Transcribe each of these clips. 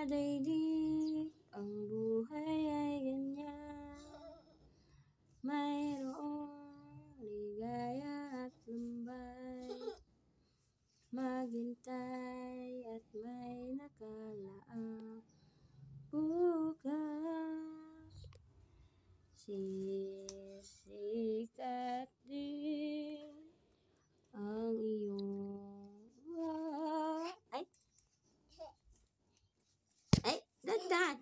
daigdig, ang buhay ay ganyan. Mayroong ligaya at lumbay, maghintay at may nakalaang bukas. Sisikat din ang iyong Dad.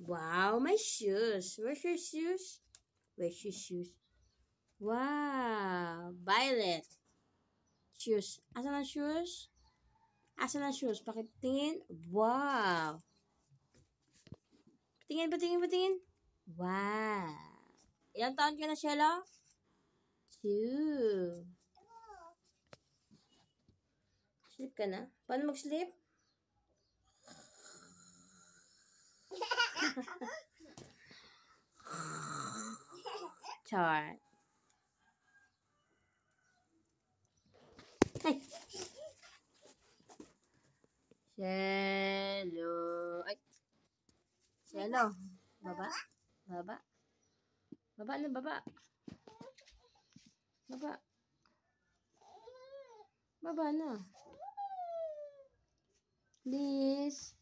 Wow, my shoes. Where's your shoes? Where's your shoes? Wow, Violet. Shoes. Asan ang shoes? Asan ang shoes? Pakitingin. Wow. Patingin. Wow. Ilang taon ka na, Shelo? 2. Sleep ka na? Paano mag-sleep? Char. Ay. Shelo. Ay. Shelo. Baba. Baba na, baba. Baba na. Please.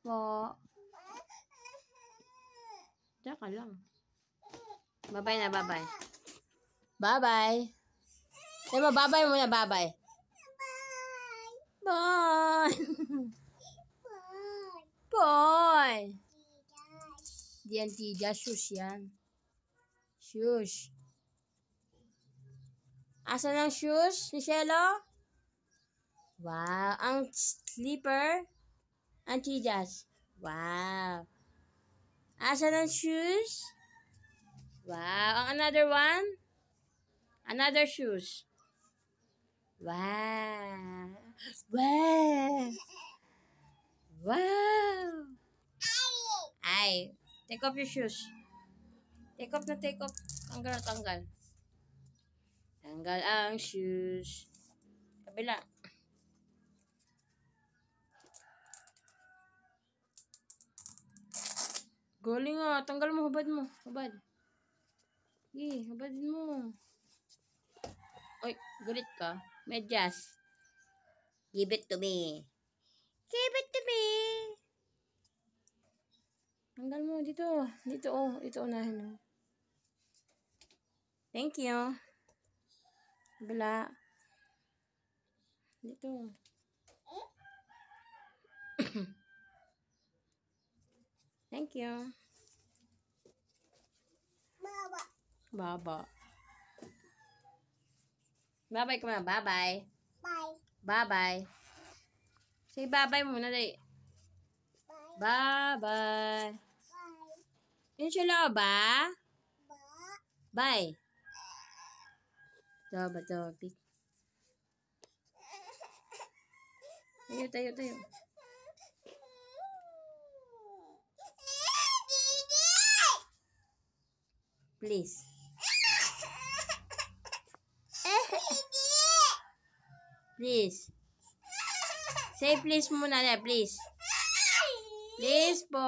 Po. Diyan ka lang. Bye-bye na, bye-bye. Bye-bye. Sabi mo, bye-bye muna, bye-bye. Bye. Bye. Diyan, Tija. Shush yan. Shush. Asan ang shoes ni Shelo? Wow. Ang slipper? Ang Tijas. Wow. Asan ang shoes? Wow. Ang another one? Another shoes. Wow. Ay. Take off your shoes. Take off. Tanggal. Tanggal ang shoes. Kabila. Galing ah. Tanggal mo. Hubad mo. Hubad. Hubadin mo. Oy, galit ka? Medyas. Give it to me. Tanggal mo. Dito. Oh. Ito unahin mo. Thank you. Kabila. Dito. Thank you. Baba. Bye-bye ka muna. Bye-bye. Bye-bye. Say bye-bye muna, dali. Bye-bye. Yun sila ba? Bye. Tayo. Tayo. Please. Please. Say please muna na, please. Please po.